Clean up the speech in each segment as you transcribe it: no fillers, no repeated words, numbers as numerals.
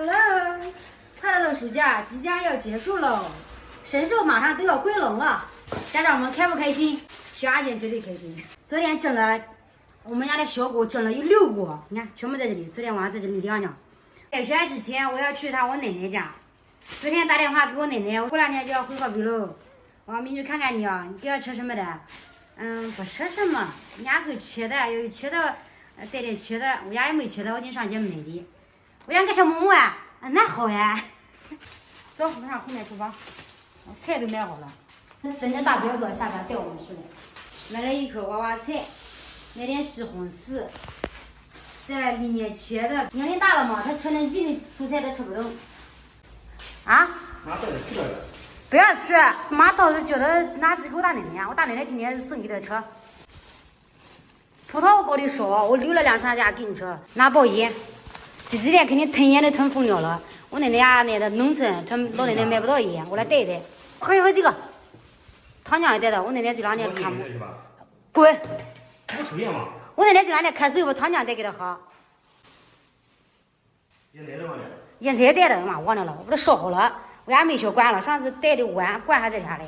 Hello， 快乐的暑假即将要结束喽，神兽马上都要归笼了，家长们开不开心？小阿姐绝对开心。昨天蒸了，我们家的小狗蒸了有6锅，你看全部在这里。昨天晚上在这里晾晾。开学之前我要去趟我奶奶家，昨天打电话给我奶奶，我过2天就要回河北喽。我要明去看看你啊，你给我吃什么的？不吃什么，人家会切的，有切的，带点切的，我家也没切的，我今上街买的。我想给小馍馍啊，那好呀。走，我们上后面厨房，菜都买好了。等着大表哥下班带我们去了，买了一颗娃娃菜，买点西红柿，在里面切的。年龄大了嘛，他吃那硬的蔬菜他吃不动。啊？妈带他去了。不要去，妈倒是觉得拿去给我大奶奶，我大奶奶天天剩给他吃。葡萄我搞的少，我留了2串家给你吃。拿包盐，这几天肯定囤盐都囤疯了。我奶奶家那个农村，他们老奶奶买不到盐，我来带一带。喝这个，糖浆也带的。我奶奶这2年看不。滚！不抽烟吗？我奶奶这2年开始把糖浆带给他喝。烟来的吗？烟才带的嘛，忘了，我给他烧好了。我家没小罐了，上次带的碗罐还在家里。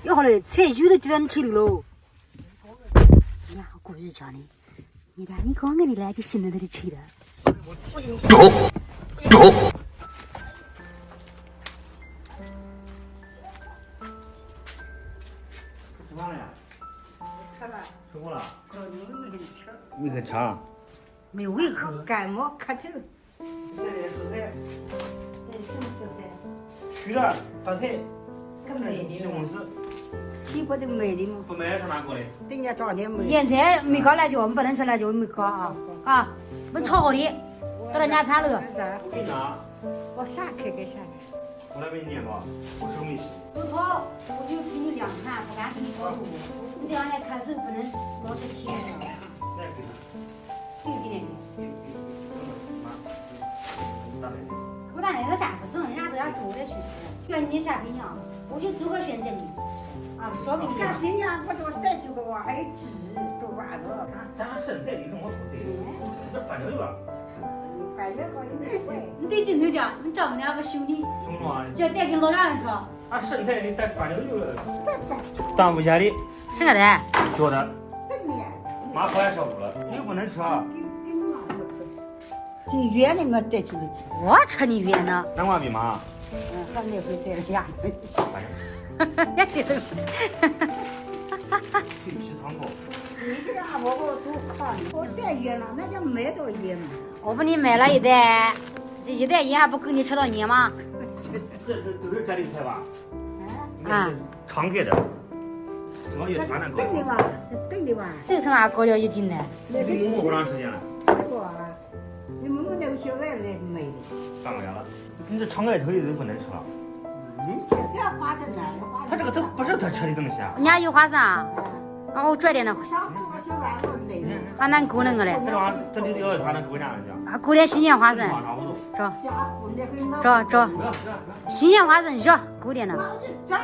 要好嘞，菜有的地方吃的喽。你看我故意讲的，你看你刚给你来就信了他的吃的。有。吃饭了呀？吃了。吃过了。小妞都没给你吃。没给吃。没有胃口。感冒咳嗽。这里蔬菜。这什么蔬菜？去了，白菜。可没的。西红柿。皮不都没的吗？不买上哪搞的？人家早点没。腌菜没搞辣椒，我们不能吃辣椒，没搞啊啊！我们炒好的，到人家盘了个。我给你拿。我啥开给啥的。我来给你念吧，我手没洗。葡萄我就给你2串，不敢给你搞多。你这2年看手不能老是甜的。那给他。这个给奶奶。大奶奶。给我大奶奶家不剩，人家都要煮再去吃。要你下冰箱，我就做个选这里。啊，少给你看冰箱不都带几个娃，还有鸡、豆瓜子。咱剩菜的跟我说对，这拌椒油了。反正我也没会。你对镜头讲，你丈母娘不凶你，兄弟啊，叫带给老丈人吃。俺剩菜的带拌椒油了。当不下的。是个的。叫的。对呀。妈后来烧糊了，油不能吃啊。给你妈不吃。这圆的我带出去吃。我吃你圆的。南瓜比妈。和那回带了2回。别这个。去皮糖糕。你这个阿伯伯都看，我带圆了，那叫买到盐嘛。我给你买了1袋，这1袋盐还不够你吃到年吗？这都是这里菜吧？啊，常盖的。我也拿那搞。炖的吧，炖的吧。这是哪搞了1斤呢？你磨多长时间了？吃过啊，你们那个小孩来买的。半个月了。你这常盖头的都不能吃了。能吃点花生哪个花生？他这个都不是他吃的东西啊。人家有花生，然后我拽点那，想做个小碗子来的。还能勾那个嘞。这玩意儿这里头要他那狗家人家。还勾点新鲜花生，差不多。找家伙那回那。找不要。新鲜花生热，勾点的。咱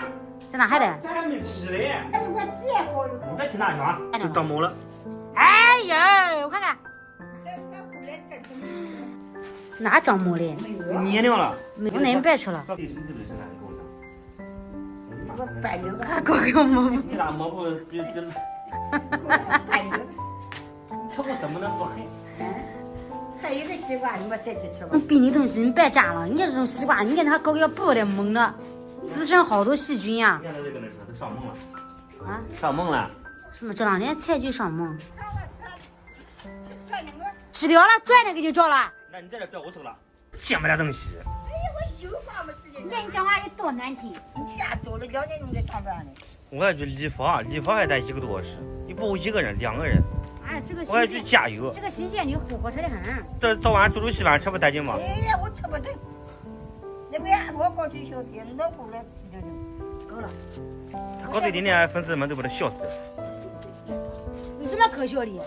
在哪还得？咱还没吃嘞。那我见过了。你别听他说啊，就长毛了。哎呀，我看看，哪长毛嘞？捏掉了。我奶别吃了。我摆牛的。还搞给我摸摸。你咋摸不比？摆牛的。吃我怎么能不狠？还有一个西瓜，你们再去吃吧。我比你东西你别炸了，你这种西瓜，你看它搞个不得猛的，滋生好多细菌呀。你看他这个能吃，都上梦了。啊？上梦了。什么这2年菜就上梦？吃掉了，拽那个就着了。那你在这拽我走了，见不了东西。哎呀，我有话没时间。你看你讲话有多难听。你家走了2年，你在上班呢。我要去理发，理发还得1个多小时。你不我1个人，2个人。哎，这个我还去加油。这个新鲜的火车的很。这早晚煮稀饭吃不带劲吗？哎呀，我吃不动。那个呀，我搞去小店，老过来吃点够了。他搞对点点，粉丝们都把他笑死了。有什么可笑的？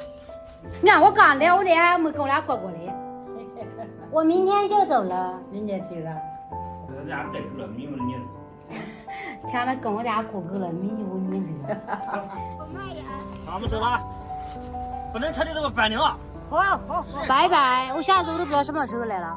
你看我刚来，我那还没跟我俩过过来。我明天就走了。明天走了。人家带头了，你们撵走。天呐，跟我家过够了，没有你们这个。那我们走了，不能车的都要搬了。好好好，拜拜，我下次我都不知道什么时候来了。